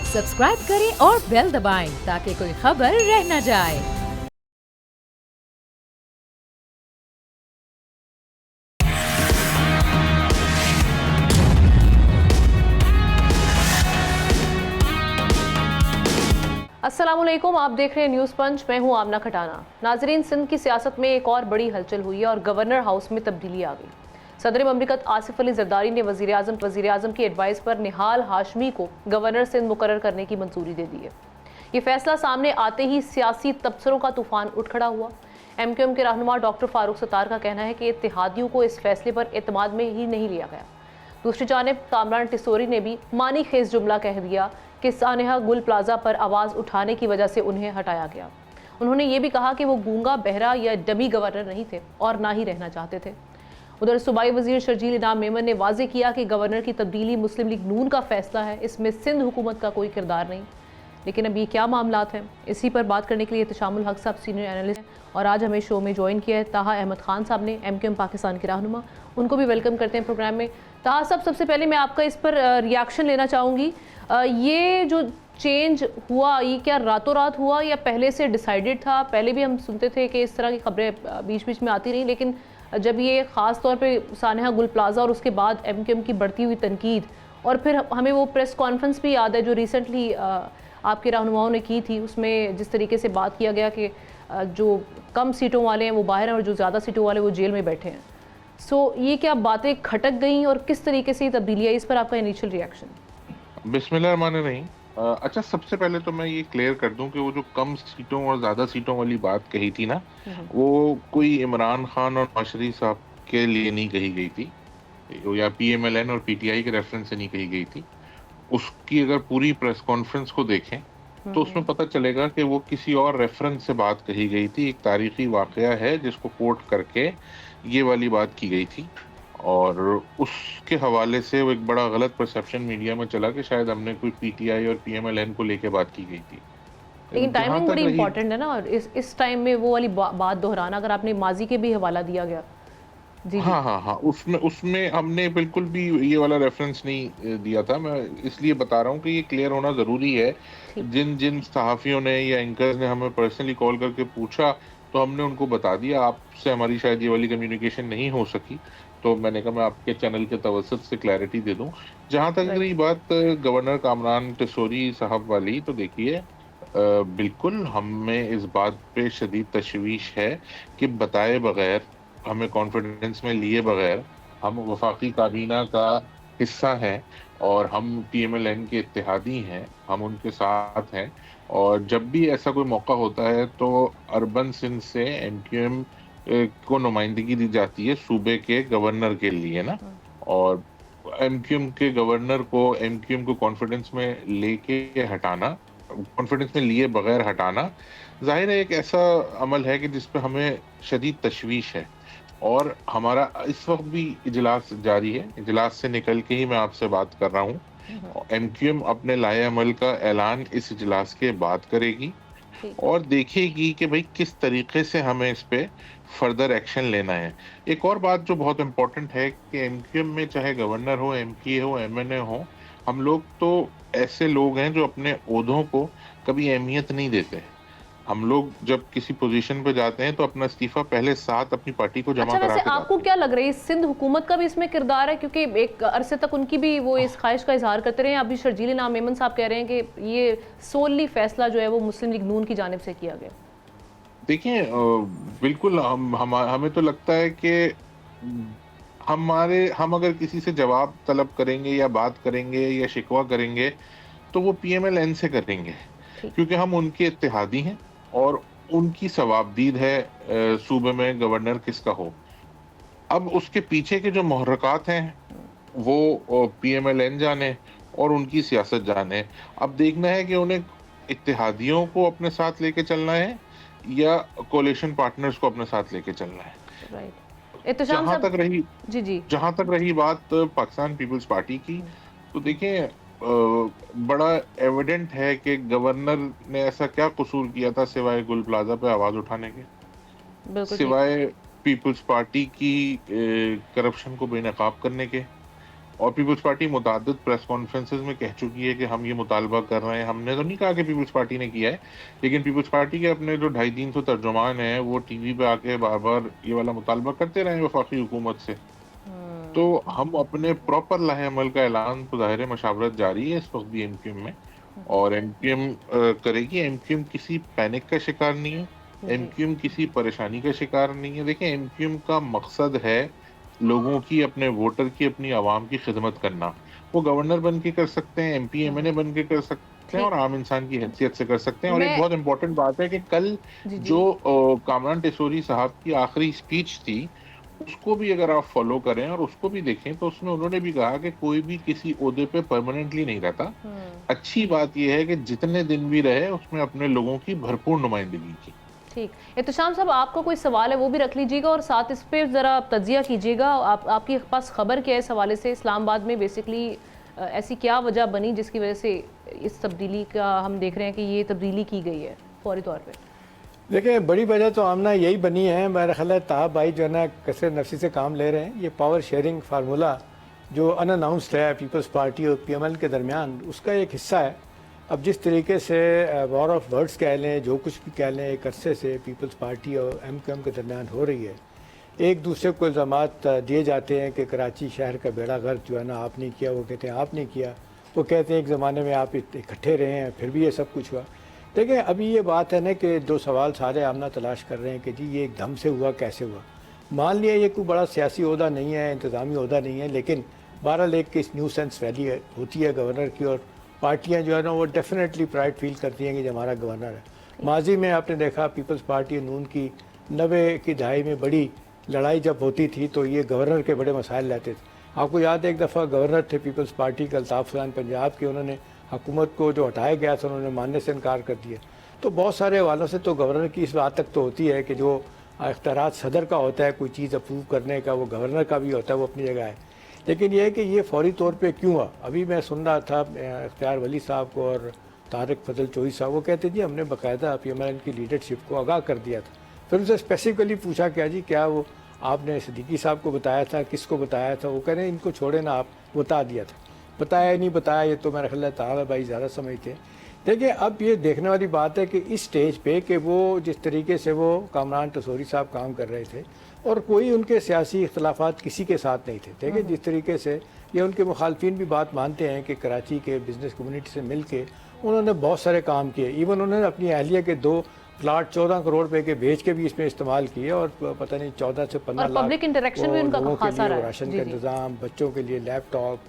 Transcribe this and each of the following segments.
Subscribe करें और bell दबाएं ताकि कोई खबर रह न जाए। अस्सलामुअलैकुम, आप देख रहे हैं न्यूज़ पंच। मैं हूं आमना खटाना। नाजरीन, सिंध की सियासत में एक और बड़ी हलचल हुई है और गवर्नर हाउस में तब्दीली आ गई। सदर ममलिकत आसिफ अली जरदारी ने वज़ीर आज़म की एडवाइस पर निहाल हाशमी को गवर्नर सिंध मुकर्रर करने की मंजूरी दे दी है। ये फैसला सामने आते ही सियासी तबसरों का तूफान उठ खड़ा हुआ। MQM के रहनुमा डॉक्टर फारूक सत्तार का कहना है कि इत्तेहादियों को इस फैसले पर एतमाद में ही नहीं लिया गया। दूसरी जानिब कामरान टिसोरी ने भी मानी खेज जुमला कह दिया कि सानेहा गुल प्लाजा पर आवाज़ उठाने की वजह से उन्हें हटाया गया। उन्होंने ये भी कहा कि वो गूंगा, बहरा या डमी गवर्नर नहीं थे और ना ही रहना चाहते थे। उधर सूबाई वजीर शर्जील इनाम मेमन ने वाजे किया कि गवर्नर की तब्दीली मुस्लिम लीग नून का फैसला है, इसमें सिंध हुकूमत का कोई किरदार नहीं। लेकिन अब ये क्या मामलात हैं, इसी पर बात करने के लिए इत्तेशामुल हक साहब सीनियर एनालिस्ट हैं और आज हमें शो में ज्वाइन किया है ताहा अहमद खान साहब ने, MQM पाकिस्तान के रहनुमा। उनको भी वेलकम करते हैं प्रोग्राम में। ताहा साहब, सबसे पहले मैं आपका इस पर रिएक्शन लेना चाहूँगी। ये जो चेंज हुआ, ये क्या रातों रात हुआ या पहले से डिसाइडेड था? पहले भी हम सुनते थे कि इस तरह की खबरें बीच बीच में आती रहीं, लेकिन जब ये ख़ास तौर पे सानेहा गुल प्लाजा और उसके बाद MQM की बढ़ती हुई तनकीद, और फिर हमें वो प्रेस कॉन्फ्रेंस भी याद है जो रिसेंटली आपके रहनुमाओं ने की थी, उसमें जिस तरीके से बात किया गया कि जो कम सीटों वाले हैं वो बाहर हैं और जो ज़्यादा सीटों वाले वो जेल में बैठे हैं। सो ये क्या बातें खटक गई और किस तरीके से तब्दीली आई, इस पर आपका इनिशियल रिएक्शन? बिस्मिल्लाहिर्रहमानिर्रहीम। अच्छा, सबसे पहले तो मैं ये क्लियर कर दूं कि वो जो कम सीटों और ज़्यादा सीटों वाली बात कही थी ना, वो कोई इमरान खान और नवाज शरीफ साहब के लिए नहीं कही गई थी या PMLN और PTI के रेफरेंस से नहीं कही गई थी। उसकी अगर पूरी प्रेस कॉन्फ्रेंस को देखें तो उसमें पता चलेगा कि वो किसी और रेफरेंस से बात कही गई थी। एक तारीखी वाकया है जिसको कोट करके ये वाली बात की गई थी और उसके हवाले से वो एक बड़ा गलत परसेप्शन मीडिया में चला कि शायद हमने कोई PTI और PMLN को लेके बात की गई थी। लेकिन जहां टाइमिंग तक बड़ी रही इंपॉर्टेंट है ना, और इस टाइम में वो वाली बात दोहराना, अगर आपने माजी के भी हवाला दिया गया। जी जी। हाँ, उसमें उसमें हमने बिल्कुल भी ये वाला रेफरेंस नहीं दिया था। मैं इसलिए बता रहा हूँ कि ये क्लियर होना ज़रूरी है। ठीक। जिन जिन सहाफ़ियों ने या एंकर्स ने हमें पर्सनली कॉल करके पूछा, तो हमने उनको बता दिया। आपसे हमारी शायद ये वाली कम्युनिकेशन नहीं हो सकी, तो मैंने कहा मैं आपके चैनल के तवज्जुद से क्लैरिटी दे दूँ। जहाँ तक राइट। रही बात गवर्नर कामरान टिसोरी साहब वाली, तो देखिए बिल्कुल हमें इस बात पे शदीद तशवीश है कि बताए बगैर, हमें कॉन्फिडेंस में लिए बगैर, हम वफाकी काबीना का हिस्सा हैं और हम PMLN के इत्तेहादी हैं, हम उनके साथ हैं। और जब भी ऐसा कोई मौका होता है तो अर्बन सिंध से MQM को नुमाइंदगी दी जाती है सूबे के गवर्नर के लिए ना। और MQM के गवर्नर को MQM को कॉन्फिडेंस में लेके हटाना, कॉन्फिडेंस में लिए बगैर हटाना, जाहिर है एक ऐसा अमल है कि जिस पे हमें शदीद तशवीश है। और हमारा इस वक्त भी इजलास जारी है। इजलास से निकल के ही मैं आपसे बात कर रहा हूँ। MQM अपने लाए अमल का ऐलान इस इजलास के बाद करेगी ठीक। और देखेगी कि भाई किस तरीके से हमें इस पे फर्दर एक्शन लेना है। एक और बात जो बहुत इम्पोर्टेंट है कि MQM में चाहे गवर्नर हो, MPA हो, MNA हो, हम लोग तो ऐसे लोग हैं जो अपने ओहदों को कभी अहमियत नहीं देते। हम लोग जब किसी पोजीशन पे जाते हैं तो अपना इस्तीफा पहले साथ अपनी पार्टी को जमा अच्छा, करा वैसे के आपको जाते हैं। क्या लग रहा है, सिंध हुकूमत का भी इसमें किरदार है? क्योंकि एक अरसे तक उनकी भी वो इस ख्वाहिश का इजहार करते रहे। अभी शर्जील इनाम मेमन साहब कह रहे हैं कि ये सोली फैसला जो है वो मुस्लिम लीग नून की जानिब से किया गया। देखिए बिल्कुल हमें तो लगता है कि हम अगर किसी से जवाब तलब करेंगे या बात करेंगे या शिकवा करेंगे तो वो PMLN से करेंगे, ठीक। क्योंकि हम उनके इत्तेहादी हैं और उनकी सवाबदीद है सूबे में गवर्नर किसका हो। अब उसके पीछे के जो मुहर्रकात हैं वो PMLN जाने और उनकी सियासत जाने। अब देखना है कि उन्हें इत्तेहादियों को अपने साथ लेके चलना है या कोalition पार्टनर्स को अपने साथ लेके चलना है। राइट। इत्तेशाम जहां साहब। तक रही जी जी। जहां तक रही बात पाकिस्तान पीपल्स पार्टी की, तो देखिए बड़ा एविडेंट है कि गवर्नर ने ऐसा क्या कसूर किया था सिवाय गुल प्लाजा पे आवाज उठाने के, बिल्कुल ठीक। सिवाय पीपल्स पार्टी की करप्शन को बेनकाब करने के, और पीपल्स पार्टी मुतअद्दिद प्रेस कॉन्फ्रेंसेस में कह चुकी है कि हम ये मुतालबा कर रहे हैं। हमने तो नहीं कहा कि पीपल्स पार्टी ने किया है, लेकिन पीपल्स पार्टी के अपने जो 250-300 तर्जुमान हैं वो टीवी पे आके बार बार ये वाला मुतालबा करते रहे वफाकी हुकूमत से। तो हम अपने प्रॉपर लाहे अमल का ऐलान तो ज़ाहिर है मशावरत जारी है इस वक्त भी एमक्यूएम में, और एमक्यूएम करेगी। एमक्यूएम किसी पैनिक का शिकार नहीं है, एमक्यूएम किसी परेशानी का शिकार नहीं है। देखिए, एमक्यूएम का मकसद है लोगों की, अपने वोटर की, अपनी आवाम की खिदमत करना। वो गवर्नर बन के कर सकते हैं, एमपी एमएनए बन के कर सकते हैं, और आम इंसान की हैसियत से कर सकते हैं। और एक बहुत इंपॉर्टेंट बात है कि कल जो कामरान टेसोरी साहब की आखिरी स्पीच थी उसको भी अगर आप फॉलो करें और उसको भी देखें तो उसमें उन्होंने भी कहा कि कोई भी किसी ओहदे पे परमानेंटली नहीं रहता। अच्छी बात यह है कि जितने दिन भी रहे उसमें अपने लोगों की भरपूर नुमाइंदगी की। ठीक, एहतशाम साहब, आपको कोई सवाल है वो भी रख लीजिएगा और साथ इस पे ज़रा तजिया कीजिएगा। आपके पास खबर क्या है इस हवाले से? इस्लामाबाद में बेसिकली ऐसी क्या वजह बनी जिसकी वजह से इस तब्दीली का हम देख रहे हैं कि ये तब्दीली की गई है फौरी तौर पे? देखिए, बड़ी वजह तो आमना यही बनी है। मेरा ख्याल है ताब भाई जो है ना कसरत नफसी से काम ले रहे हैं। ये पावर शेयरिंग फार्मूला जो अनअनाउंस्ड है पीपल्स पार्टी और पीएमएल के दरमियान, उसका एक हिस्सा है। अब जिस तरीके से वॉर ऑफ वर्ड्स कह लें, जो कुछ भी कह लें, एक अरसे से पीपल्स पार्टी और एमक्यूएम के दरमियान हो रही है। एक दूसरे को इल्ज़ामात दिए जाते हैं कि कराची शहर का बेड़ा गर्क जो है ना आपने किया, वो कहते हैं आपने किया। वो कहते हैं एक ज़माने में आप इकट्ठे रहे हैं फिर भी ये सब कुछ हुआ। देखिए, अभी ये बात है ना कि दो सवाल सारे आमना तलाश कर रहे हैं कि जी ये एकदम से हुआ, कैसे हुआ। मान लिया ये कोई बड़ा सियासी ओहदा नहीं है, इंतज़ामी ओहदा नहीं है, लेकिन 12 लाख की न्यू सेंस वैली होती है गवर्नर की, और पार्टियां जो है ना वो डेफिनेटली प्राइड फील करती हैं कि जो हमारा गवर्नर है। माजी में आपने देखा पीपल्स पार्टी नून की 90 की दहाई में बड़ी लड़ाई जब होती थी तो ये गवर्नर के बड़े मसाइल रहते थे। आपको याद है एक दफ़ा गवर्नर थे पीपल्स पार्टी का अल्ताफ़ हुसैन पंजाब के, उन्होंने हुकूमत को जो हटाया गया था उन्होंने मानने से इनकार कर दिया। तो बहुत सारे हवालों से तो गवर्नर की इस बात तक तो होती है कि जो इख्तियारात सदर का होता है कोई चीज़ अप्रूव करने का, वो गवर्नर का भी होता है, वो अपनी जगह है। लेकिन यह है कि ये फौरी तौर पे क्यों हुआ। अभी मैं सुन रहा था इख्तियार वली साहब को और तारिक फजल चौधरी साहब, वो कहते जी हमने बाकायदा पीएमएल की लीडरशिप को आगाह कर दिया था। फिर उनसे स्पेसिफिकली पूछा क्या जी क्या वो आपने सिद्दीकी साहब को बताया था, किसको बताया था? वो कह रहे हैं इनको छोड़े ना, आप बता दिया था। बताया नहीं बताया ये तो मेरा ख्याल है तारा भाई ज़्यादा समझते हैं। देखिए, अब ये देखने वाली बात है कि इस स्टेज पे कि वो जिस तरीके से वो कामरान टेसोरी साहब काम कर रहे थे और कोई उनके सियासी इख्तलाफात किसी के साथ नहीं थे। देखिए, जिस तरीके से ये उनके मुखालफिन भी बात मानते हैं कि कराची के बिजनेस कम्युनिटी से मिल के उन्होंने बहुत सारे काम किए। इवन उन्होंने अपनी अहलिया के 2 प्लाट 14 करोड़ रुपए के बेच के भी इसमें इस्तेमाल किए, और पता नहीं 14 से 15 लाख पब्लिक इंटरेक्शन भी उनका खासा रहा है। राशन का इंतजाम, बच्चों के लिए लैपटॉप।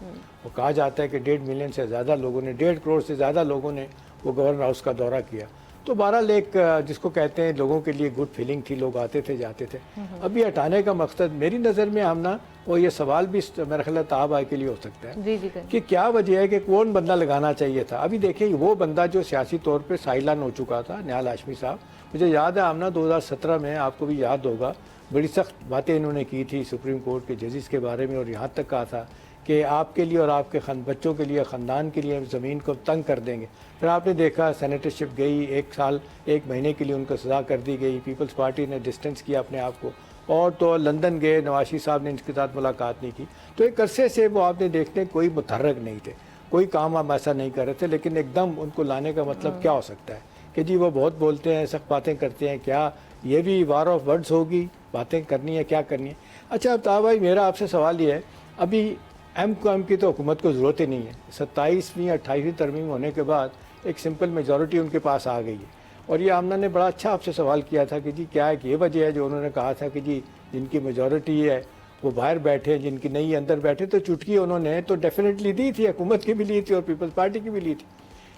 वो कहा जाता है कि 1.5 मिलियन से ज़्यादा लोगों ने, 1.5 करोड़ से ज़्यादा लोगों ने वो गवर्नर हाउस का दौरा किया। तो 12 लाख जिसको कहते हैं लोगों के लिए गुड फीलिंग थी, लोग आते थे जाते थे। अभी हटाने का मकसद मेरी नज़र में हम ना, वो ये सवाल भी मेरा ख्याल ताब आय के लिए हो सकता है जी कि क्या वजह है कि कौन बंदा लगाना चाहिए था। अभी देखिए, वो बंदा जो सियासी तौर पर साइलान हो चुका था, निहाल हाशमी साहब, मुझे याद है आमना 2017 में, आपको भी याद होगा, बड़ी सख्त बातें इन्होंने की थी सुप्रीम कोर्ट के जजेस के बारे में, और यहाँ तक कहा था कि आपके लिए और आपके बच्चों के लिए, ख़ानदान के लिए ज़मीन को तंग कर देंगे। फिर आपने देखा सेनेटरशिप गई, 1 साल 1 महीने के लिए उनको सज़ा कर दी गई। पीपल्स पार्टी ने डिस्टेंस किया अपने आप को, और तो लंदन गए, नवाशी साहब ने इनके साथ मुलाकात नहीं की। तो एक अरसे से वो आपने देखते कोई मुतहर्रक नहीं थे, कोई काम हम ऐसा नहीं कर रहे थे। लेकिन एकदम उनको लाने का मतलब क्या हो सकता है कि जी वो बहुत बोलते हैं, सख्त बातें करते हैं, क्या ये भी वार ऑफ वर्ड्स होगी? बातें करनी है, क्या करनी है? अच्छा, अब ताब भाई मेरा आपसे सवाल ये है, अभी एमक्यूएम की तो हुकूमत को ज़रूरत ही नहीं है। 27वीं 28वीं तरमीम होने के बाद एक सिंपल मेजॉरिटी उनके पास आ गई है। और ये आमना ने बड़ा अच्छा आपसे सवाल किया था कि जी क्या है कि ये वजह है जो उन्होंने कहा था कि जी जिनकी मेजॉरिटी है वो बाहर बैठे, जिनकी नहीं अंदर बैठे। तो चुटकी उन्होंने तो डेफिनेटली दी थी, हुकूमत की भी ली थी और पीपल्स पार्टी की भी ली थी।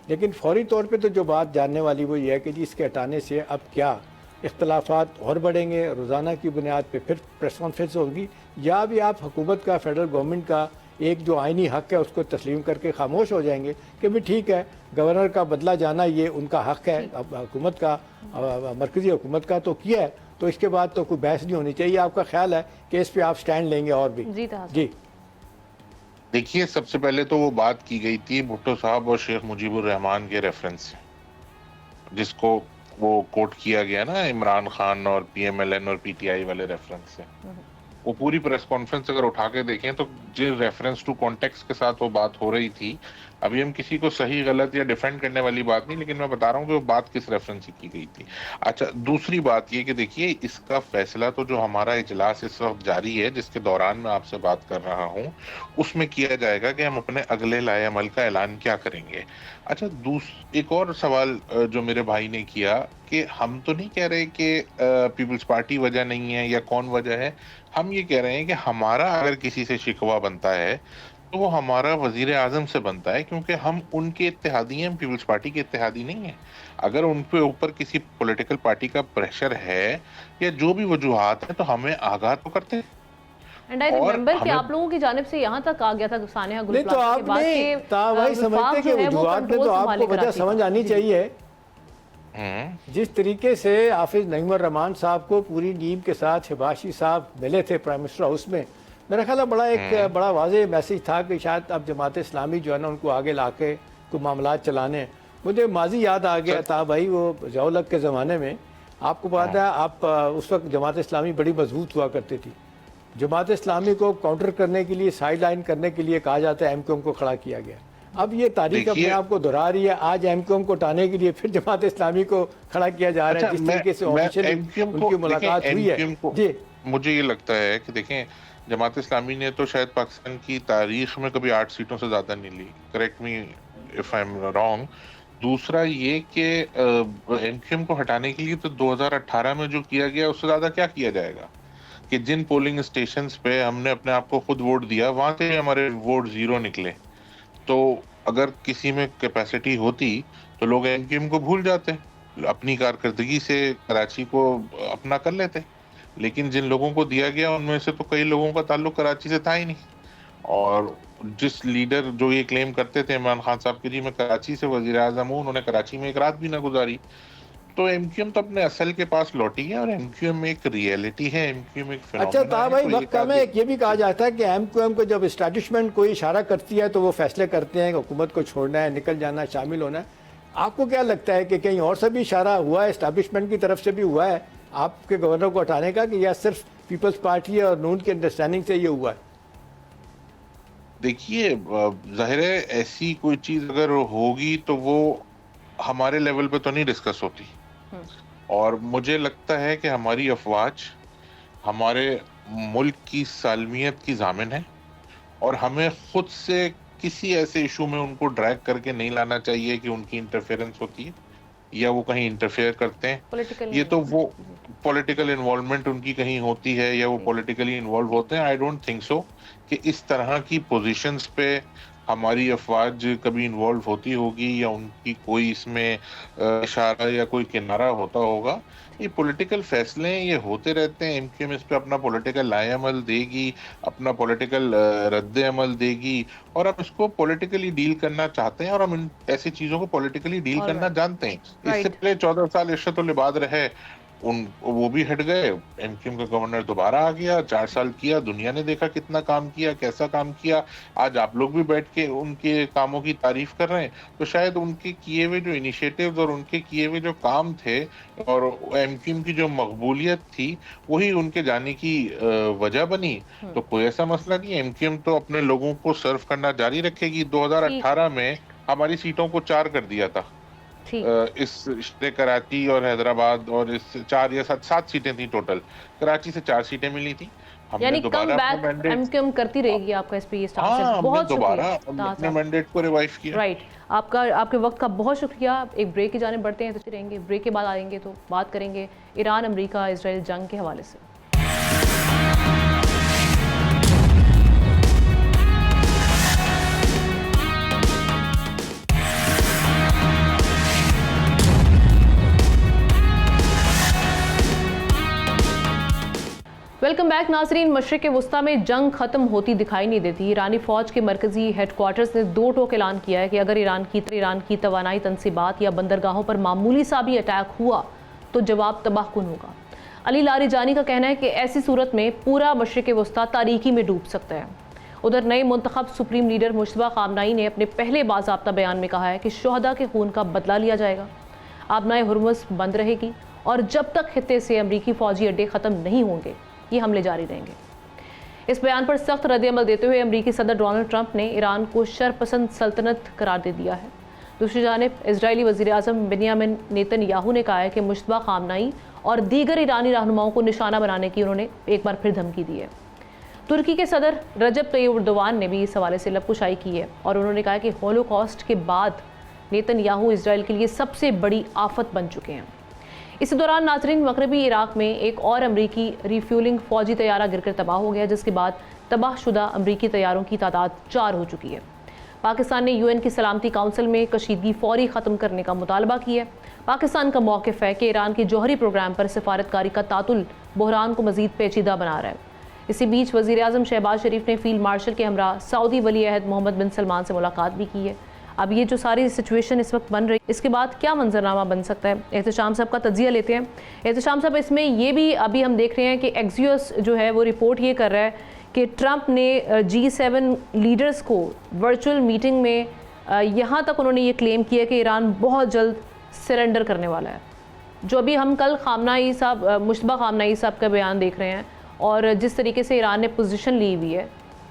लेकिन फौरी तौर पे तो जो बात जानने वाली वो ये है कि जी इसके हटाने से अब क्या इख्तलाफात और बढ़ेंगे, रोज़ाना की बुनियाद पे फिर प्रेस कॉन्फ्रेंस होगी, या भी आप हुकूमत का, फेडरल गवर्नमेंट का एक जो आइनी हक़ है उसको तस्लीम करके खामोश हो जाएंगे कि भी ठीक है गवर्नर का बदला जाना ये उनका हक़ है, अब हुकूमत का, मरकज़ी हुकूमत का तो किया है, तो इसके बाद तो कोई बहस नहीं होनी चाहिए। आपका ख्याल है कि इस पर आप स्टैंड लेंगे? और भी जी देखिए, सबसे पहले तो वो बात की गई थी भुट्टो साहब और शेख मुजीबुर रहमान के रेफरेंस से, जिसको वो कोट किया गया ना इमरान खान और पीएमएलएन और पीटीआई वाले रेफरेंस से। वो पूरी प्रेस कॉन्फ्रेंस अगर उठा के देखें तो जिस रेफरेंस टू कॉन्टेक्स्ट के साथ वो बात हो रही थी, अभी हम किसी को सही गलत या डिफेंड करने वाली बात नहीं, लेकिन मैं बता रहा हूँ कि वो बात किस रेफरेंस से की गई थी। अच्छा, दूसरी बात ये कि देखिए, इसका फैसला तो जो हमारा इजलास इस वक्त जारी है, जिसके दौरान मैं आपसे बात कर रहा हूँ, उसमें किया जाएगा कि हम अपने अगले लाएअमल का ऐलान क्या करेंगे। अच्छा, एक और सवाल जो मेरे भाई ने किया कि हम तो नहीं कह रहे कि पीपल्स पार्टी वजह नहीं है या कौन वजह है, हम ये कह रहे हैं कि हमारा अगर किसी से शिकवा बनता है तो वो हमारा वजीर आजम से बनता है, क्योंकि हम उनके इत्तेहादी हैं, पीपल्स पार्टी के इत्तेहादी नहीं है। अगर उनके ऊपर किसी पॉलिटिकल पार्टी का प्रेशर है या जो भी वजूहात है तो हमें आगाह तो करते हैं। एंड आई रिमेंबर कि आप लोगों की जानिब से यहाँ तक आ गया था सानिया गुल नहीं तो आप नहीं भाई समझते कि वजूहात में तो आपको वजह समझ आनी चाहिए। जिस तरीके से हाफिज नईम रहमान साहब को पूरी नीम के साथ शहबाशी साहब मिले थे प्राइम मिनिस्टर हाउस में, मेरा ख्याल है बड़ा वाज़ेह मैसेज था कि शायद अब जमात इस्लामी जो है ना उनको आगे ला के कोई मामला चलाने। मुझे माजी याद आ गया था भाई, वो ज़ियाउल हक के ज़माने में आपको पता है, आप उस वक्त जमात इस्लामी बड़ी मजबूत हुआ करती थी। जमात इस्लामी को काउंटर करने के लिए, साइड लाइन करने के लिए कहा जाता है एमक्यूएम को खड़ा किया गया। अब ये तारीख अपने आप को दोहरा रही है, आज एमक्यूएम को हटाने के लिए फिर जमात इस्लामी को खड़ा किया जा रहा है। जिस तरीके से ऑफिशियली उनकी मुलाकात हुई है जी, मुझे ये लगता है कि देखें, जमात इस्लामी ने तो शायद पाकिस्तान की तारीख में कभी 8 सीटों से ज्यादा नहीं ली, correct me if I am wrong. दूसरा ये कि एमक्यूएम को हटाने के लिए तो 2018 में जो किया गया उससे ज्यादा क्या किया जाएगा, कि जिन पोलिंग स्टेशंस पे हमने अपने आप को खुद वोट दिया वहां से हमारे वोट 0 निकले। तो अगर किसी में कैपेसिटी होती तो लोग एमक्यूएम को भूल जाते, अपनी कारकर्दगी से कराची को अपना कर लेते, लेकिन जिन लोगों को दिया गया उनमें से तो कई लोगों का ताल्लुक कराची से था ही नहीं। और जिस लीडर जो ये क्लेम करते थे इमरान खान साहब के जी मैं कराची से वजीर आजम हूँ, उन्होंने कराची में एक रात भी ना गुजारी। तो एमक्यूएम तो अपने असल के पास लौटी है और एमक्यूएम एक रियलिटी है, एमक्यूएम एक फिनोमेना अच्छा था भाई, है। वक्त कम है। ये भी कहा जाता है कि एमक्यूएम को जब एस्टैब्लिशमेंट कोई इशारा करती है तो वो फैसले करते हैं कि हुकूमत को छोड़ना है, निकल जाना, शामिल होना है। आपको क्या लगता है कि कहीं और से भी इशारा हुआ है, एस्टैब्लिशमेंट की तरफ से भी हुआ है आपके गवर्नर को हटाने का, कि या सिर्फ पीपल्स पार्टी और नून की अंडरस्टैंडिंग से ये हुआ है? देखिए, जाहिर है ऐसी कोई चीज अगर होगी तो वो हमारे लेवल पे तो नहीं डिस्कस होती। और मुझे लगता है कि हमारी अफवाज हमारे मुल्क की सालमियत की जामिन है और हमें खुद से किसी ऐसे इशू में उनको ड्रैग करके नहीं लाना चाहिए कि उनकी इंटरफेरेंस होती है या वो कहीं इंटरफेयर करते हैं। ये तो वो पॉलिटिकल इन्वॉल्वमेंट उनकी कहीं होती है या वो पॉलिटिकली इन्वॉल्व होते हैं। आई डोंट थिंक सो कि इस तरह की पोजीशंस पे हमारी अफवाज कभी इन्वॉल्व होती होगी या उनकी कोई इसमें इशारा या कोई किनारा होता होगा। ये पॉलिटिकल फैसले ये होते रहते हैं। एमक्यूएम इस पे अपना पॉलिटिकल लाएअमल देगी, अपना पॉलिटिकल रद्द अमल देगी और हम इसको पॉलिटिकली डील करना चाहते हैं और हम इन ऐसी चीजों को पॉलिटिकली डील करना जानते हैं। इससे पहले 14 साल इर्शद उल इबाद रहे, वो भी हट गए, एमक्यूएम का गवर्नर दोबारा आ गया, 4 साल किया, दुनिया ने देखा कितना काम किया, कैसा काम किया। आज आप लोग भी बैठ के उनके कामों की तारीफ कर रहे हैं, तो शायद उनके किए हुए जो इनिशिएटिव्स और उनके किए हुए जो काम थे और एमक्यूएम की जो मकबूलियत थी वही उनके जाने की वजह बनी। तो कोई ऐसा मसला नहीं, एमक्यूएम तो अपने लोगों को सर्व करना जारी रखेगी। 2018 में हमारी सीटों को 4 कर दिया था, इस कराची और हैदराबाद, और इस 4 या 7 सीटें थी टोटल। कराची से 4 सीटें मिली थी। यानी कम बैक एमक्यूएम करती रहेगी आपका इस पे ये स्टांस। बहुत दोबारा अपने मैंडेट को रिवाइव किया। राइट, आपके वक्त का बहुत शुक्रिया। एक ब्रेक की जाने बढ़ते हैं, तो रहेंगे ब्रेक के बाद आएंगे तो बात करेंगे ईरान अमेरिका इजराइल जंग के हवाले से। वेलकम बैक नाजरीन। मशरिक़ वुस्ता में जंग खत्म होती दिखाई नहीं देती। ईरानी फौज के मरकजी हेडक्वार्टर्स ने 2 टोक ऐलान किया है कि अगर ईरान की तवानाई तनसीबात या बंदरगाहों पर मामूली सा भी अटैक हुआ तो जवाब तबाहकुन होगा। अली लारिजानी का कहना है कि ऐसी सूरत में पूरा मशरिक़ वुस्ता तारीकी में डूब सकता है। उधर नए मुंतखब सुप्रीम लीडर मुश्तबा खामनाई ने अपने पहले बाज़ाब्ता बयान में कहा है कि शुहदा के खून का बदला लिया जाएगा, आबनाए हुर्मुज़ बंद रहेगी और जब तक खित्ते से अमरीकी फ़ौजी अड्डे ख़त्म नहीं होंगे ये हमले जारी रहेंगे। इस बयान पर सख्त रद्द-ए-अमल देते हुए अमरीकी सदर डोनाल्ड ट्रंप ने ईरान को शरपसंद सल्तनत करार दे दिया है। दूसरी जानिब इजरायली वज़ीर-ए-आज़म बेंयामिन नेतन्याहू ने कहा है कि मुश्तबा खामनाई और दीगर ईरानी रहनुमाओं को निशाना बनाने की उन्होंने एक बार फिर धमकी दी है। तुर्की के सदर रजब तय्यिप एर्दोगान ने भी इस हवाले से लबकुशाई की है और उन्होंने कहा कि होलोकॉस्ट के बाद नेतन्याहू इजराइल के लिए सबसे बड़ी आफत बन चुके हैं। इसी दौरान नाज़रीन, मगरबी इराक में एक और अमरीकी रिफ्यूलिंग फौजी तैयारा गिरकर तबाह हो गया, जिसके बाद तबाहशुदा अमरीकी तैयारों की तादाद 4 हो चुकी है। पाकिस्तान ने यूएन की सलामती काउंसिल में कशीदगी फौरी ख़त्म करने का मुतालबा किया है। पाकिस्तान का मौक़िफ़ है कि ईरान के जौहरी प्रोग्राम पर सिफारतकारी का तातुल बहरान को मज़ीद पेचीदा बना रहा है। इसी बीच वज़ीर-ए-आज़म शहबाज शरीफ ने फील्ड मार्शल के हमरा सऊदी वली अहद मोहम्मद बिन सलमान से मुलाकात भी की है। अब ये जो सारी सिचुएशन इस वक्त बन रही है, इसके बाद क्या मंजरनामा बन सकता है, एहतशाम साहब का तजिया लेते हैं। एहतशाम साहब, इसमें ये भी अभी हम देख रहे हैं कि एक्सियोस जो है वो रिपोर्ट ये कर रहा है कि ट्रंप ने G7 लीडर्स को वर्चुअल मीटिंग में यहाँ तक उन्होंने ये क्लेम किया कि ईरान बहुत जल्द सरेंडर करने वाला है। जो अभी हम कल खामनाई साहब, मुश्तबा खामनाई साहब का बयान देख रहे हैं और जिस तरीके से ईरान ने पोजीशन ली हुई है,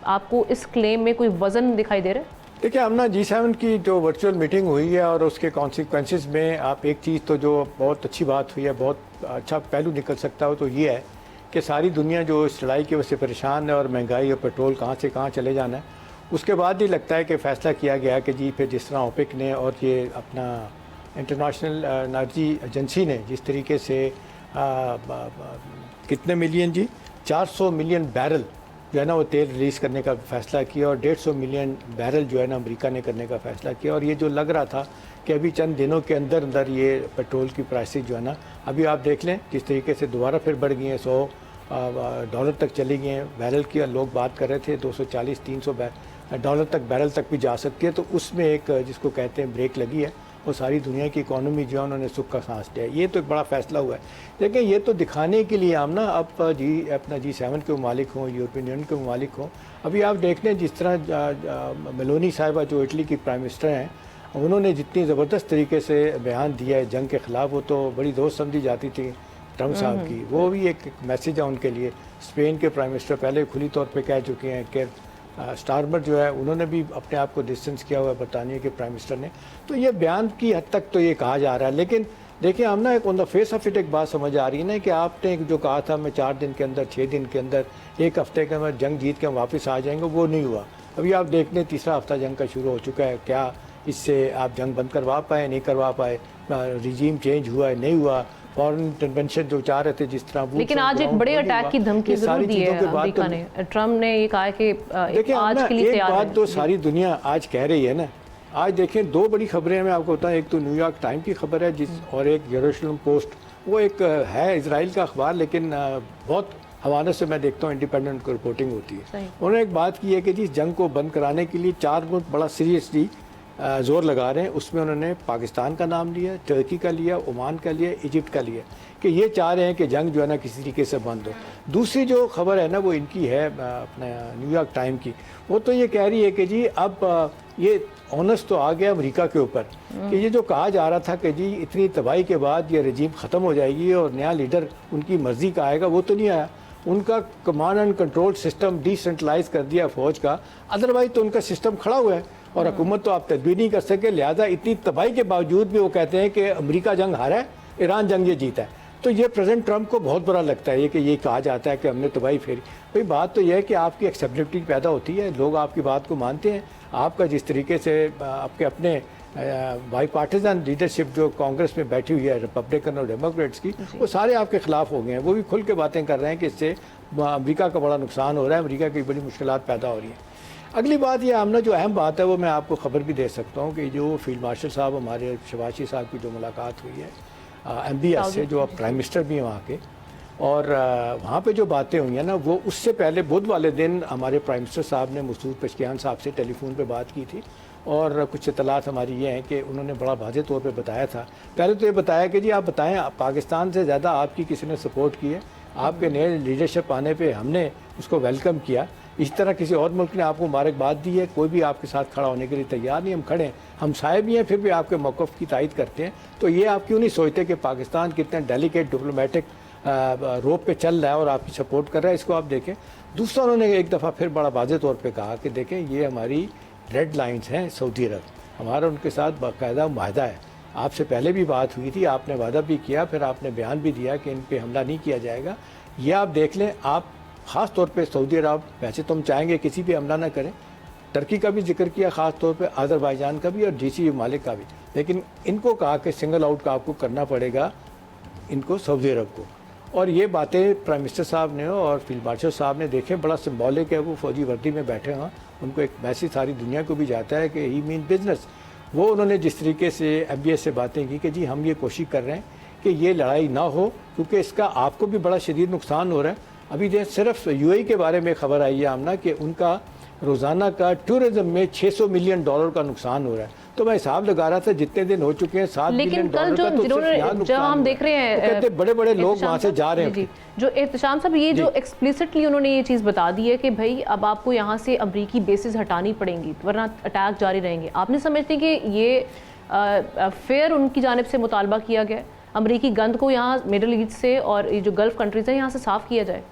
आपको इस क्लेम में कोई वज़न दिखाई दे रहा है? देखिए, हमने G7 की जो वर्चुअल मीटिंग हुई है और उसके कॉन्सिक्वेंसेस में आप एक चीज़ तो जो बहुत अच्छी बात हुई है, बहुत अच्छा पहलू निकल सकता हो, तो ये है कि सारी दुनिया जो इस लड़ाई की वजह से परेशान है और महंगाई और पेट्रोल कहाँ से कहाँ चले जाना है, उसके बाद ही लगता है कि फ़ैसला किया गया कि जी फिर जिस तरह ओपेक ने और ये अपना इंटरनेशनल एनर्जी एजेंसी ने जिस तरीके से कितने मिलियन 400 मिलियन बैरल जो है ना वो तेल रिलीज़ करने का फ़ैसला किया और 150 मिलियन बैरल जो है ना अमेरिका ने करने का फ़ैसला किया। और ये जो लग रहा था कि अभी चंद दिनों के अंदर अंदर ये पेट्रोल की प्राइसेस जो है ना, अभी आप देख लें जिस तरीके से दोबारा फिर बढ़ गई हैं, $100 तक चली गई हैं बैरल की। लोग बात कर रहे थे 240-300 डॉलर तक बैरल तक भी जा सकती है। तो उसमें एक जिसको कहते हैं ब्रेक लगी है और सारी दुनिया की इकॉनमी जो है उन्होंने सुख का सांस लिया। ये तो एक बड़ा फ़ैसला हुआ है। लेकिन ये तो दिखाने के लिए हम ना अब अपना G7 के ममालिक हों, यूरोपियन यूनियन के ममालिक हों, अभी आप देख लें जिस तरह मेलोनी साहिबा जो इटली की प्राइम मिनिस्टर हैं, उन्होंने जितनी ज़बरदस्त तरीके से बयान दिया है जंग के ख़िलाफ़, वो तो बड़ी दोस्त समझी जाती थी ट्रंप साहब की। वो भी एक मैसेज है उनके लिए। स्पेन के प्राइम मिनिस्टर पहले खुली तौर पर कह चुके हैं कि स्टारमर जो है उन्होंने भी अपने आप को डिस्टेंस किया हुआ है बरतानिया के प्राइम मिनिस्टर ने। तो ये बयान की हद तक तो ये कहा जा रहा है। लेकिन देखिए, हम ना एक on the face of it एक बात समझ आ रही है ना कि आपने जो कहा था मैं 4 दिन के अंदर, 6 दिन के अंदर, 1 हफ्ते के अंदर जंग जीत के हम वापस आ जाएंगे, वो नहीं हुआ। अभी आप देख लें 3रा हफ्ता जंग का शुरू हो चुका है। क्या इससे आप जंग बंद करवा पाए, नहीं करवा पाए? रिजीम चेंज हुआ है, नहीं हुआ? फॉरेन इंटरवेंशन जो चाह रहे थे जिस तरह, लेकिन आज एक बड़े अटैक की धमकी जरूर दी है अमेरिका ने। ट्रंप ने ये कहा है कि आज के लिए तैयार है। बात तो सारी दुनिया आज कह रही है ना। आज देखें 2 बड़ी खबरें मैं आपको बताऊं, एक तो न्यूयॉर्क टाइम की खबर है और एक जेरूसलम पोस्ट। वो एक है इजराइल का अखबार, लेकिन बहुत हवाले से मैं देखता हूँ इंडिपेंडेंट को रिपोर्टिंग होती है। उन्होंने एक बात की है कि जिस जंग को बंद कराने के लिए 4 मुल्क बड़ा सीरियसली ज़ोर लगा रहे हैं। उसमें उन्होंने पाकिस्तान का नाम लिया, तुर्की का लिया, ओमान का लिया, इजिप्ट का लिया, कि ये चाह रहे हैं कि जंग जो है ना किसी तरीके से बंद हो। दूसरी जो खबर है ना वो इनकी है अपना न्यूयॉर्क टाइम की। वो तो ये कह रही है कि जी अब ये ऑनस तो आ गया अमेरिका के ऊपर कि ये जो कहा जा रहा था कि जी इतनी तबाही के बाद ये रजीम ख़त्म हो जाएगी और नया लीडर उनकी मर्ज़ी का आएगा, वो तो नहीं आया। उनका command and control system decentralise कर दिया फ़ौज का, अदरवाइज तो उनका सिस्टम खड़ा हुआ है और हुकूमत तो आप तदबीर नहीं कर सके। लिहाजा इतनी तबाही के बावजूद भी वो कहते हैं कि अमेरिका जंग हारा है, ईरान जंग ये जीता है। तो ये प्रेसिडेंट ट्रंप को बहुत बुरा लगता है कि ये कहा जाता है कि हमने तबाही फेरी। भाई बात तो यह है कि आपकी एक्सेप्टेबिलिटी पैदा होती है, लोग आपकी बात को मानते हैं। आपका जिस तरीके से आपके अपने बाई पार्टीजन लीडरशिप जो कांग्रेस में बैठी हुई है रिपब्लिकन और डेमोक्रेट्स की, वो सारे आपके खिलाफ हो गए हैं। वो भी खुल के बातें कर रहे हैं कि इससे अमेरिका का बड़ा नुकसान हो रहा है, अमेरिका की बड़ी मुश्किलात पैदा हो रही हैं। अगली बात ये हमने जो अहम बात है वो मैं आपको खबर भी दे सकता हूँ कि जो फील्ड मार्शल साहब हमारे शहबाज साहब की जो मुलाकात हुई है MBS से, जो अब प्राइम मिनिस्टर भी हैं वहाँ के, और वहाँ पे जो बातें हुई हैं ना, वो उससे पहले बुध वाले दिन हमारे प्राइम मिनिस्टर साहब ने मसूद पेशकियान साहब से टेलीफोन पे बात की थी। और कुछ इतलात हमारी ये हैं कि उन्होंने बड़ा वाज़ेह तौर पे बताया था। पहले तो ये बताया कि जी आप बताएं, पाकिस्तान से ज़्यादा आपकी किसी ने सपोर्ट की है, आपके नए लीडरशिप आने पे हमने उसको वेलकम किया। इस तरह किसी और मुल्क ने आपको मुबारकबाद दी है, कोई भी आपके साथ खड़ा होने के लिए तैयार नहीं। हम खड़े हैं, हम साए भी हैं, फिर भी आपके मौक़िफ़ की तायद करते हैं। तो ये आप क्यों नहीं सोचते कि पाकिस्तान कितने डेलिकेट डिप्लोमेटिक रोप पे चल रहा है और आपकी सपोर्ट कर रहा है, इसको आप देखें। दूसरा, उन्होंने एक दफ़ा फिर बड़ा वाज़े तौर पे कहा कि देखें ये हमारी रेड लाइंस हैं सऊदी अरब, हमारा उनके साथ बाकायदा माहदा है। आपसे पहले भी बात हुई थी, आपने वादा भी किया, फिर आपने बयान भी दिया कि इन पर हमला नहीं किया जाएगा। ये आप देख लें, आप ख़ास तौर पे सऊदी अरब, वैसे तो हम चाहेंगे किसी पे हमला ना करें, टर्की का भी जिक्र किया ख़ास तौर पे, अज़रबैजान का भी और GCC मालिक का भी, लेकिन इनको कहा कि सिंगल आउट का आपको करना पड़ेगा इनको सऊदी अरब को। और ये बातें प्राइम मिनिस्टर साहब ने और फील्ड मार्शल साहब ने देखे, बड़ा सिंबॉलिक है, वो फौजी वर्दी में बैठे हैं, उनको एक मैसेज सारी दुनिया को भी जाता है कि ही मीन बिजनेस। वो उन्होंने जिस तरीके से MBS से बातें की कि जी हम ये कोशिश कर रहे हैं कि ये लड़ाई ना हो, क्योंकि इसका आपको भी बड़ा शदीद नुकसान हो रहा है। अभी सिर्फ UAE के बारे में खबर आई है आमना कि उनका रोज़ाना का टूरिज्म में $600 मिलियन का नुकसान हो रहा है। तो मैं हिसाब लगा रहा था जितने दिन हो चुके हैं $7 लेकिन बिलियन कल का, तो जिन्होंने जब हम देख रहे हैं, तो कहते बड़े बड़े लोग वहाँ से जा रहे हैं। जी, जो एहतशाम साहब, ये जो एक्सप्लिसिटली उन्होंने ये चीज़ बता दी है कि भाई अब आपको यहाँ से अमरीकी बेसिस हटानी पड़ेंगी वरना अटैक जारी रहेंगे, आपने समझते हैं कि ये फेयर उनकी जानिब से मुतालबा किया गया, अमरीकी गंद को यहाँ मिडल ईस्ट से और ये जो गल्फ कंट्रीज़ हैं यहाँ से साफ़ किया जाए?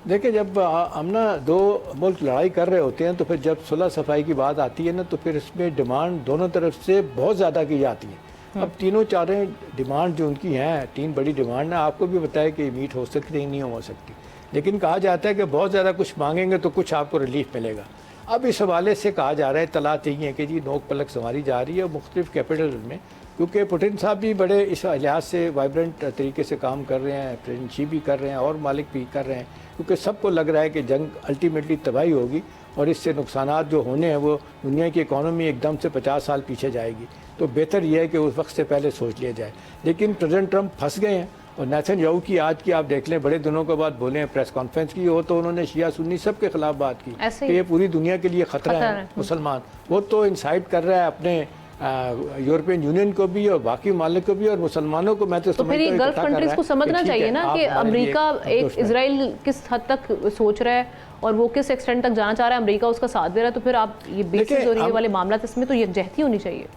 देखिए, जब हम ना दो मुल्क लड़ाई कर रहे होते हैं तो फिर जब सुलह सफाई की बात आती है ना, तो फिर इसमें डिमांड दोनों तरफ से बहुत ज़्यादा की जाती है। अब तीनों चारें डिमांड जो उनकी हैं, 3 बड़ी डिमांड है, आपको भी बताया कि मीट हो सकती नहीं हो सकती, लेकिन कहा जाता है कि बहुत ज़्यादा कुछ मांगेंगे तो कुछ आपको रिलीफ मिलेगा। अब इस हवाले से कहा जा रहा है, तलात यही है कि जी नोक पलक संवारी जा रही है मुख्तलिफ कैपिटल में, क्योंकि पुतिन साहब भी बड़े इस लिहाज से वाइब्रेंट तरीके से काम कर रहे हैं, प्रेसिडेंट शी भी कर रहे हैं और मालिक भी कर रहे हैं, क्योंकि सबको लग रहा है कि जंग अल्टीमेटली तबाही होगी और इससे नुकसानात जो होने हैं वो दुनिया की इकॉनमी एकदम से 50 साल पीछे जाएगी। तो बेहतर यह है कि उस वक्त से पहले सोच लिया जाए। लेकिन प्रेसिडेंट ट्रंप फंस गए हैं और नेतन्याहू की आज की आप देख लें, बड़े दिनों के बाद बोले हैं, प्रेस कॉन्फ्रेंस की हो तो उन्होंने शिया सुन्नी सब के खिलाफ बात की कि ये पूरी दुनिया के लिए खतरा है मुसलमान। वो तो इंसाइट कर रहा है अपने यूरोपियन यूनियन को भी और बाकी मालिक को भी और मुसलमानों को। मैं तो फिर ये गल्फ कंट्रीज को समझना चाहिए ना कि अमेरिका एक इजराइल किस हद तक सोच रहा है और वो किस एक्सटेंट तक जाना चाह रहा है, अमेरिका उसका साथ दे रहा है, तो फिर आप ये बेसिस और ये वाले मामला इसमें तो यकजहती होनी चाहिए।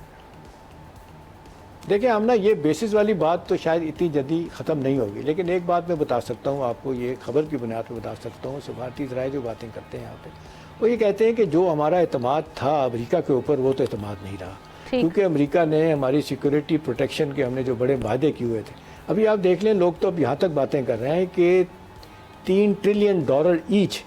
देखिए, हम ना ये बेसिस वाली बात तो शायद इतनी जल्दी ख़त्म नहीं होगी, लेकिन एक बात मैं बता सकता हूँ आपको, ये खबर की बुनियाद पर बता सकता हूँ। सफारती ज़राए जो बातें करते हैं यहाँ पे, वो ये कहते हैं कि जो हमारा एतमाद था अमेरिका के ऊपर वो तो एतमाद नहीं रहा, क्योंकि अमेरिका ने हमारी सिक्योरिटी प्रोटेक्शन के हमने जो बड़े वादे किए हुए थे। अभी आप देख लें, लोग तो अब यहाँ तक बातें कर रहे हैं कि $3 ट्रिलियन ईच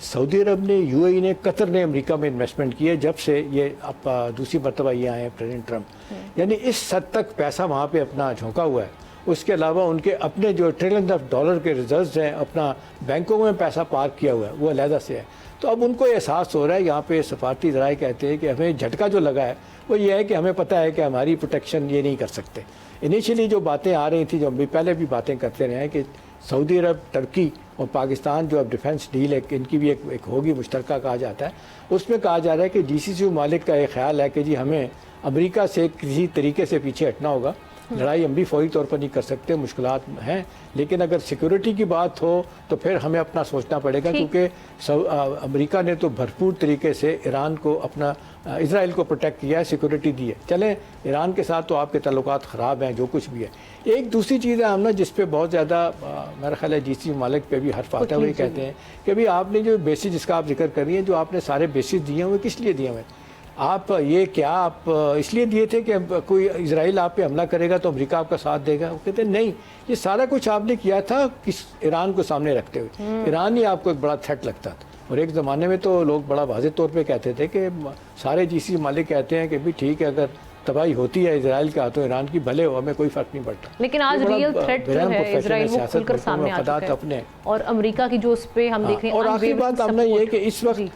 सऊदी अरब ने, UAE ने, कतर ने अमेरिका में इन्वेस्टमेंट किए जब से ये अब दूसरी मरतबा ये आए हैं प्रेसिडेंट ट्रंप। यानी इस हद तक पैसा वहाँ पे अपना झोंका हुआ है। उसके अलावा उनके अपने जो $ट्रिलियन के रिजर्व्स हैं, अपना बैंकों में पैसा पार्क किया हुआ है, वो अलहदा से है। तो अब उनको एहसास हो रहा है, यहाँ पे सफारती ज़राए कहते हैं कि हमें झटका जो लगा है वो ये है कि हमें पता है कि हमारी प्रोटेक्शन ये नहीं कर सकते। इनिशियली जो बातें आ रही थी, जो हम पहले भी बातें करते रहे हैं कि सऊदी अरब, टर्की और पाकिस्तान जो अब डिफेंस डील है इनकी भी एक होगी, मुश्तरका कहा जाता है। उसमें कहा जा रहा है कि GCC मालिक का एक ख्याल है कि जी हमें अमेरिका से किसी तरीके से पीछे हटना होगा। लड़ाई हम भी फौरी तौर पर नहीं कर सकते, मुश्किलात हैं, लेकिन अगर सिक्योरिटी की बात हो तो फिर हमें अपना सोचना पड़ेगा, क्योंकि अमेरिका ने तो भरपूर तरीके से ईरान को, अपना इजराइल को प्रोटेक्ट किया है, सिक्योरिटी दी है। चलें, ईरान के साथ तो आपके ताल्लुकात ख़राब हैं, जो कुछ भी है। एक दूसरी चीज़ है हमने जिस पे बहुत ज़्यादा मेरा ख्याल है GCC मालिक पे भी हर्फ आता है, वही कहते हैं कि भाई आपने जो बेसिस जिसका आप जिक्र कर रही हैं, जो आपने सारे बेसिस दिए हुए किस लिए दिए हुए? आप ये क्या आप इसलिए दिए थे कि कोई इजराइल आप पे हमला करेगा तो अमेरिका आपका साथ देगा? वो कहते हैं नहीं, ये सारा कुछ आपने किया था किस ईरान को सामने रखते हुए। ईरान ही आपको एक बड़ा थ्रेट लगता था। और एक ज़माने में तो लोग बड़ा वाज़े तौर पे कहते थे कि सारे GCC मालिक कहते हैं कि भी ठीक है, अगर तबाही होती है इजराइल का तो ईरान की भले हो, हमें कोई फ़र्क नहीं पड़ता। लेकिन आज रियल थ्रेट जो है इजराइल वो खुलकर सामने आ चुका है अपने, और अमेरिका की जो उस पे हम देख रहे हैं। और आखिरी बात हमने ये कि इस वक्त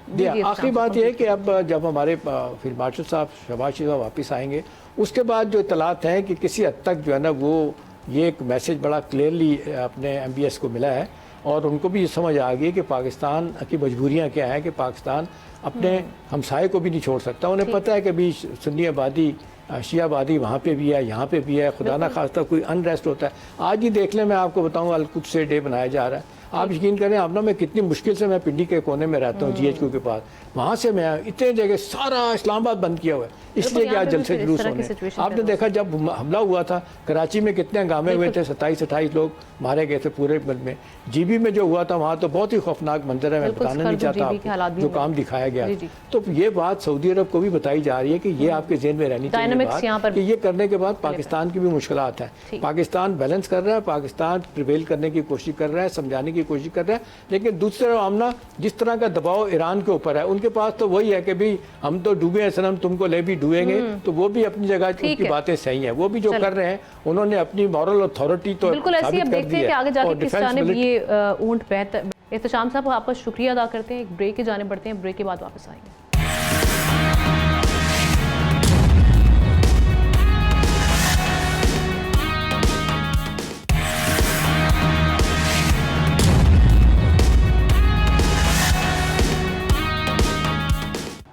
आखिरी बात यह है कि अब जब हमारे फील्ड मार्शल साहब शहबाज शरीफ वापस आएंगे, उसके बाद जो इतलात हैं कि किसी हद तक जो है ना वो ये एक मैसेज बड़ा क्लियरली अपने MBS को मिला है और उनको भी ये समझ आ गई कि पाकिस्तान की मजबूरियां क्या हैं, कि पाकिस्तान अपने हमसाये को भी नहीं छोड़ सकता। उन्हें पता है कि अभी सुन्नी आबादी शियाबादी वहाँ पे भी है, यहाँ पे भी है, खुदा ना खास्ता कोई अनरेस्ट होता है। आज ही देख लें, मैं आपको बताऊँ अल-कुद्स से डे बनाया जा रहा है। आप यकीन करें आप ना, मैं कितनी मुश्किल से मैं पिंडी के कोने में रहता हूँ GHQ के पास, वहाँ से मैं इतने जगह सारा इस्लामाबाद बंद किया हुआ है इसलिए कि आज जलसे जुलूस होने। आपने देखा जब हमला हुआ था कराची में कितने हंगामे हुए थे, 27-28 लोग मारे गए थे पूरे मुल्क में। GB में जो हुआ था वहाँ तो बहुत ही खौफनाक मंजर है, मैं बताना नहीं चाहता आपको जो काम दिखाया गया। तो ये बात सऊदी अरब को भी बताई जा रही है कि ये आपके जेहन में रहनी चाहिए कि ये करने के बाद पाकिस्तान की भी मुश्किलात है। पाकिस्तान बैलेंस कर रहा है, पाकिस्तान प्रिवेल करने की कोशिश कर रहा है, समझाने की कोशिश कर रहा है, लेकिन दूसरी तरफ आमना जिस तरह का दबाव ईरान के ऊपर है, उनके पास तो वही है कि भाई हम तो डूबे हैं सनम, तुमको ले भी डूबेंगे। तो वो भी अपनी जगह उनकी बातें सही हैं, वो भी जो कर रहे हैं उन्होंने अपनी मॉरल अथॉरिटी तो बिल्कुल ऐसी। अब देखते हैं कि आगे जाके किस जानिब ये ऊंट बेहतर। एहतशाम साहब आपका शुक्रिया अदा करते हैं, एक ब्रेक के जाने बढ़ते हैं, ब्रेक के बाद वापस आएंगे।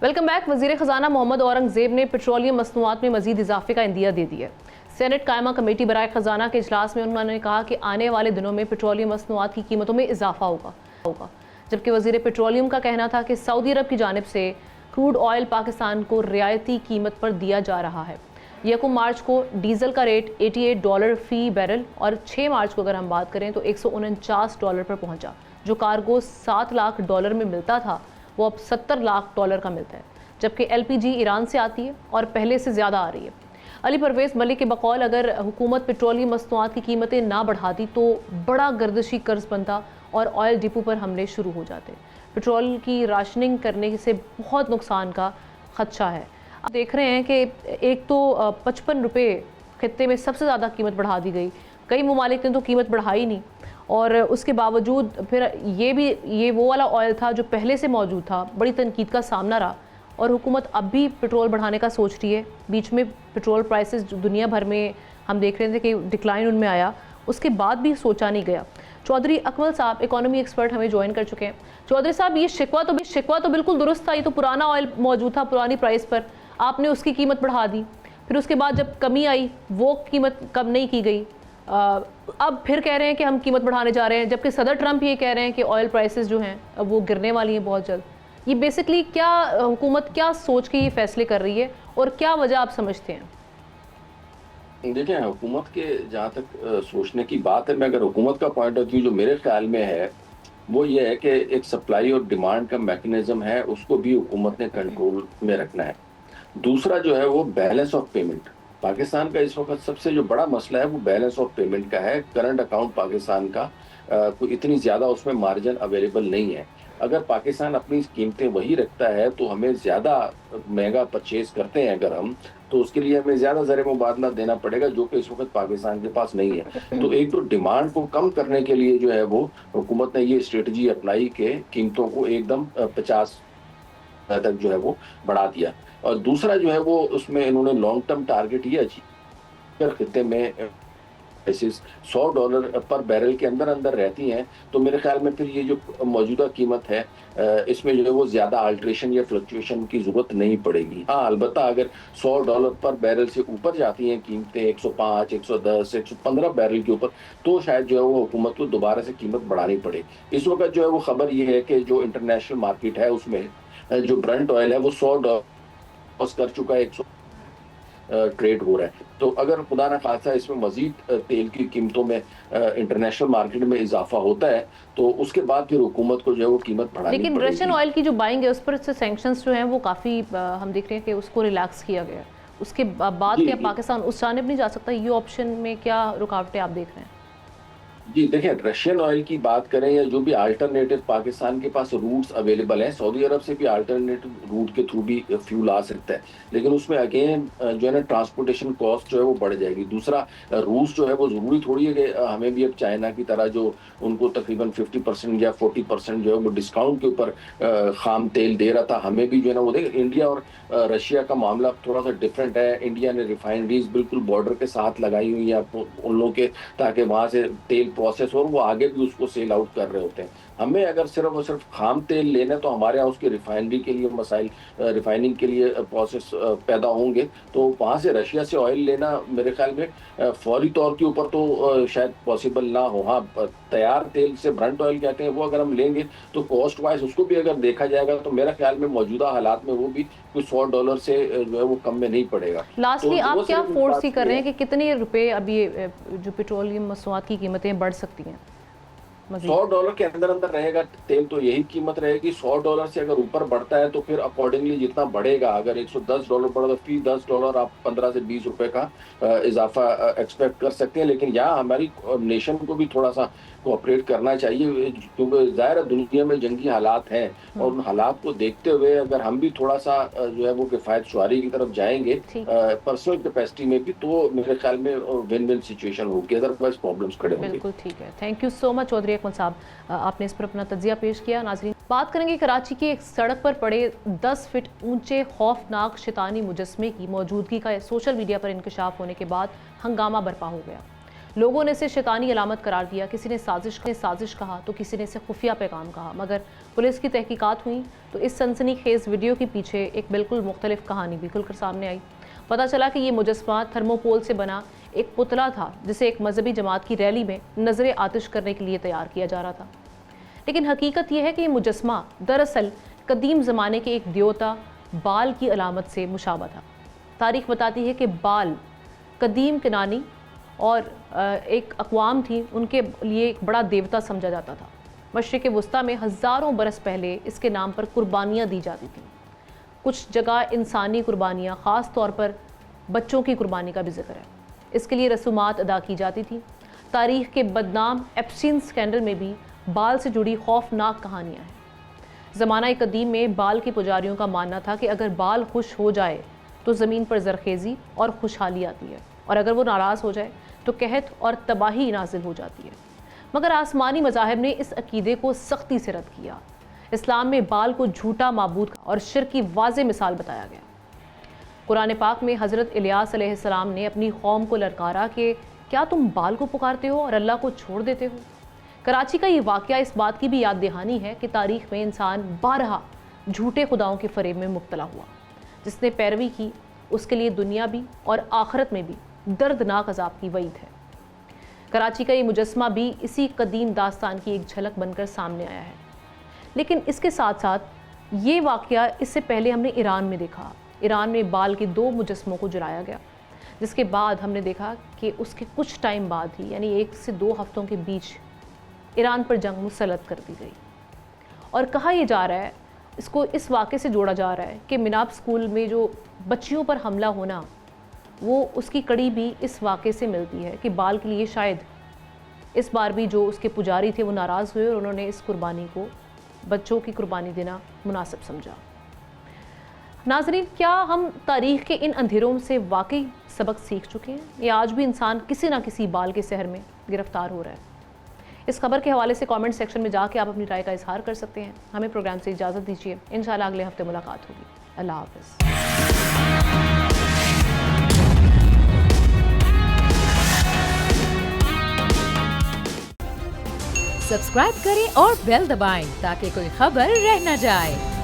Welcome back. वज़ीर ख़जाना मोहम्मद औरंगज़ेब ने पेट्रोलियम मसनूआत में मज़ीद इजाफे का इंदिया दे दिया। सेनेट कायमा कमेटी बराए ख़जाना के इजलास में उन्होंने कहा कि आने वाले दिनों में पेट्रोलियम मसनूआत की कीमतों में इजाफा होगा। जबकि वज़ीर पेट्रोलियम का कहना था कि सऊदी अरब की जानिब से क्रूड ऑयल पाकिस्तान को रियायती कीमत पर दिया जा रहा है। 1 मार्च को डीजल का रेट $88 फ़ी बैरल और 6 मार्च को अगर हम बात करें तो $149 पर पहुँचा। जो कार्गो $7 लाख में मिलता था वो अब $70 लाख का मिलता है। जबकि LPG ईरान से आती है और पहले से ज़्यादा आ रही है। अली परवेज़ मलिक के बकौल अगर हुकूमत पेट्रोलियम मसनूआत की कीमतें ना बढ़ाती तो बड़ा गर्दिशी कर्ज बनता और ऑयल डिपो पर हमले शुरू हो जाते। पेट्रोल की राशनिंग करने से बहुत नुकसान का खदशा है। आप देख रहे हैं कि एक तो 55 रुपये खत्ते में सबसे ज़्यादा कीमत बढ़ा दी गई, कई ममालिक ने तो कीमत बढ़ाई नहीं, और उसके बावजूद फिर ये वो वाला ऑयल था जो पहले से मौजूद था, बड़ी तनकीद का सामना रहा। और हुकूमत अब भी पेट्रोल बढ़ाने का सोच रही है। बीच में पेट्रोल प्राइसेस दुनिया भर में हम देख रहे थे कि डिक्लाइन उनमें आया, उसके बाद भी सोचा नहीं गया। चौधरी अकमल साहब इकोनॉमी एक्सपर्ट हमें ज्वाइन कर चुके हैं। चौधरी साहब, ये शिकवा तो बिल्कुल दुरुस्त था, ये तो पुराना ऑयल मौजूद था पुरानी प्राइस पर, आपने उसकी कीमत बढ़ा दी, फिर उसके बाद जब कमी आई वो कीमत कम नहीं की गई, अब फिर कह रहे हैं कि हम कीमत बढ़ाने जा रहे हैं, जबकि सदर ट्रंप ये कह रहे हैं कि ऑयल प्राइसेस जो हैं अब वो गिरने वाली हैं बहुत जल्द। ये बेसिकली क्या हुकूमत क्या सोच के ये फैसले कर रही है और क्या वजह आप समझते हैं? देखिए, हुकूमत के जहाँ तक सोचने की बात है, मैं अगर हुकूमत का पॉइंट ऑफ व्यू जो मेरे ख्याल में है वो ये है कि एक सप्लाई और डिमांड का मैकेनिज्म है, उसको भी हुकूमत ने कंट्रोल में रखना है। दूसरा जो है वो बैलेंस ऑफ पेमेंट। पाकिस्तान का इस वक्त सबसे जो बड़ा मसला है वो बैलेंस ऑफ पेमेंट का है। करंट अकाउंट पाकिस्तान का कोई इतनी ज़्यादा उसमें मार्जिन अवेलेबल नहीं है। अगर पाकिस्तान अपनी कीमतें वही रखता है तो हमें ज़्यादा महंगा परचेज करते हैं अगर हम, तो उसके लिए हमें ज़्यादा ज़र मुबादला देना पड़ेगा, जो कि इस वक्त पाकिस्तान के पास नहीं है। तो एक तो डिमांड को कम करने के लिए जो है वो हुकूमत ने ये स्ट्रेटजी अपनाई कि कीमतों को एकदम 50 तक जो है वो बढ़ा दिया। और दूसरा जो है वो उसमें इन्होंने लॉन्ग टर्म टारगेट ये अचीव कर खिते में $100 पर बैरल के अंदर रहती हैं, तो मेरे ख्याल में फिर ये जो मौजूदा कीमत है इसमें जो है वो ज़्यादा अल्ट्रेशन या फ्लक्चुएशन की ज़रूरत नहीं पड़ेगी। हाँ, अलबत्ता अगर $100 पर बैरल से ऊपर जाती हैं कीमतें 105, 110, 115 बैरल के ऊपर, तो शायद जो है वो हुकूमत को दोबारा से कीमत बढ़ानी पड़े। इस वक्त जो है वो खबर ये है कि जो इंटरनेशनल मार्केट है उसमें जो ब्रंट ऑयल है वो $100 कर चुका है, 100 ट्रेड हो रहा है। तो अगर खुदा न खासा इसमें मजीद तेल की कीमतों में इंटरनेशनल मार्केट में इजाफा होता है तो उसके बाद फिर हुकूमत को जो है वो कीमत बढ़ानी पड़ेगी। लेकिन रशियन ऑयल की जो बाइंग है उस पर से सैंक्शंस जो हैं वो काफ़ी हम देख रहे हैं कि उसको रिलैक्स किया गया। उसके बाद क्या पाकिस्तान उस जानिब नहीं जा सकता? ये ऑप्शन में क्या रुकावटें आप देख रहे हैं? जी देखिए, रशियन ऑयल की बात करें या जो भी अल्टरनेटिव पाकिस्तान के पास रूट्स अवेलेबल हैं, सऊदी अरब से भी अल्टरनेटिव रूट के थ्रू भी फ्यूल आ सकता है, लेकिन उसमें अगेन जो है ना ट्रांसपोर्टेशन कॉस्ट जो है वो बढ़ जाएगी। दूसरा, रूस जो है वो ज़रूरी थोड़ी है कि हमें भी अब चाइना की तरह जो उनको तकरीबन 50% या 40% जो है वो डिस्काउंट के ऊपर खाम तेल दे रहा था, हमें भी जो है ना वो देख। इंडिया और रशिया का मामला थोड़ा सा डिफरेंट है। इंडिया ने रिफाइनरीज बिल्कुल बॉर्डर के साथ लगाई हुई है उन लोगों के, ताकि वहाँ से तेल प्रोसेसर वो आगे भी उसको सेल आउट कर रहे होते हैं। हमें अगर सिर्फ और सिर्फ खाम तेल लेना है तो हमारे यहाँ उसकी रिफाइनरी के लिए मसाइल, रिफाइनिंग के लिए प्रोसेस पैदा होंगे, तो वहाँ से रशिया से ऑयल लेना मेरे ख्याल में फौरी तौर के ऊपर तो शायद पॉसिबल ना हो। हाँ, तैयार तेल से ब्रंट ऑयल कहते हैं, वो अगर हम लेंगे तो कॉस्ट वाइज उसको भी अगर देखा जाएगा तो मेरा ख्याल में मौजूदा हालात में वो भी कुछ $100 से जो है वो कम में नहीं पड़ेगा। लास्टली तो आप वो क्या सिर्फ फोर्स बात ही कर ये रहे है। हैं कि कितने रुपए अभी जो पेट्रोलियम मसनूआत की कीमतें बढ़ सकती हैं मज़ीद? $100 के अंदर अंदर रहेगा तेल, तो यही कीमत रहेगी। $100 से अगर ऊपर बढ़ता है तो फिर अकॉर्डिंगली जितना बढ़ेगा, अगर $110 बढ़ा तो फी $10 आप 15 से 20 रुपए का इजाफा एक्सपेक्ट कर सकते हैं। लेकिन यहाँ हमारी नेशन को भी थोड़ा सा कोऑपरेट करना चाहिए, क्योंकि ज़ाहिर है दुनिया में जंगी हालात हैं, और उन हालात को देखते हुए अगर हम भी थोड़ा सा जो है वो किफ़ायत शुआरी की तरफ जाएंगे पर्सनल कैपेसिटी में भी, तो मेरे ख्याल में विन विन सिचुएशन होगी, अदरवाइज प्रॉब्लम्स खड़े होंगे। बिल्कुल ठीक है, thank you so much Chaudhary Akmal साहब, आपने इस पर अपना तज्जिया पेश किया। नाज़रीन, बात करेंगे कराची की एक सड़क पर पड़े 10 फीट ऊंचे खौफनाक शैतानी मुजस्मे की मौजूदगी का सोशल मीडिया पर इंकशाफ होने के बाद हंगामा बरपा हो गया। लोगों ने इसे शैतानी अलामत करार दिया, किसी ने साजिश कहा तो किसी ने इसे खुफिया पैगाम कहा। मगर पुलिस की तहकीकात हुई तो इस सनसनीखेज वीडियो के पीछे एक बिल्कुल मुख्तलिफ कहानी भी खुलकर सामने आई। पता चला कि ये मुजस्मा थर्मोपोल से बना एक पुतला था, जिसे एक मजहबी जमात की रैली में नजर आतिश करने के लिए तैयार किया जा रहा था। लेकिन हकीकत यह है कि ये मुजस्मा दरअसल कदीम ज़माने के एक देवता बाल की अलामत से मुशाबा था। तारीख बताती है कि बाल कदीम किनानी और एक अक़वाम थी, उनके लिए एक बड़ा देवता समझा जाता था। मशरिक़ वुस्ता में हज़ारों बरस पहले इसके नाम पर कुर्बानियाँ दी जाती थीं। कुछ जगह इंसानी कुर्बानियाँ, ख़ास तौर पर बच्चों की कुर्बानी का भी जिक्र है। इसके लिए रसूमात अदा की जाती थी। तारीख़ के बदनाम एप्स्टीन स्कैंडल में भी बाल से जुड़ी खौफनाक कहानियाँ हैं। ज़माना कदीम में बाल के पुजारियों का मानना था कि अगर बाल खुश हो जाए तो ज़मीन पर जरखेज़ी और खुशहाली आती है, और अगर वो नाराज़ हो जाए तो कहत और तबाही नाजिल हो जाती है। मगर आसमानी मज़ाहिब ने इस अकीदे को सख्ती से रद्द किया। इस्लाम में बाल को झूठा माबूद और शिर्क की वाज़ेह मिसाल बताया गया। कुरान पाक में हज़रत इलियास अलैहिस्सलाम ने अपनी कौम को ललकारा कि क्या तुम बाल को पुकारते हो और अल्लाह को छोड़ देते हो। कराची का ये वाक़या इस बात की भी याद दहानी है कि तारीख़ में इंसान बारहा झूठे खुदाओं के फ़रेब में मुब्तला हुआ। जिसने पैरवी की उसके लिए दुनिया भी और आखिरत में भी दर्दनाक अजाब की वईद है। कराची का ये मुजस्मा भी इसी कदीम दास्तान की एक झलक बनकर सामने आया है। लेकिन इसके साथ साथ ये वाक़या इससे पहले हमने ईरान में देखा। ईरान में बाल के 2 मुजस्मों को जलाया गया, जिसके बाद हमने देखा कि उसके कुछ टाइम बाद ही, यानी 1 से 2 हफ्तों के बीच, ईरान पर जंग मुसल्लत कर दी गई। और कहा यह जा रहा है, इसको इस वाक़े से जोड़ा जा रहा है कि मिनाब स्कूल में जो बच्चियों पर हमला होना, वो उसकी कड़ी भी इस वाक़े से मिलती है कि बाल के लिए शायद इस बार भी जो उसके पुजारी थे वो नाराज़ हुए और उन्होंने इस कुर्बानी को, बच्चों की कुर्बानी देना मुनासिब समझा। नाज़रीन, क्या हम तारीख़ के इन अंधेरों से वाकई सबक सीख चुके हैं, या आज भी इंसान किसी ना किसी बाल के सहर में गिरफ्तार हो रहा है? इस खबर के हवाले से कमेंट सेक्शन में जाके आप अपनी राय का इजहार कर सकते हैं। हमें प्रोग्राम से इजाज़त दीजिए, इंशाल्लाह अगले हफ्ते मुलाकात होगी। अल्लाह हाफ़िज़। सब्सक्राइब करें और बेल दबाएं ताकि कोई खबर रह न जाए।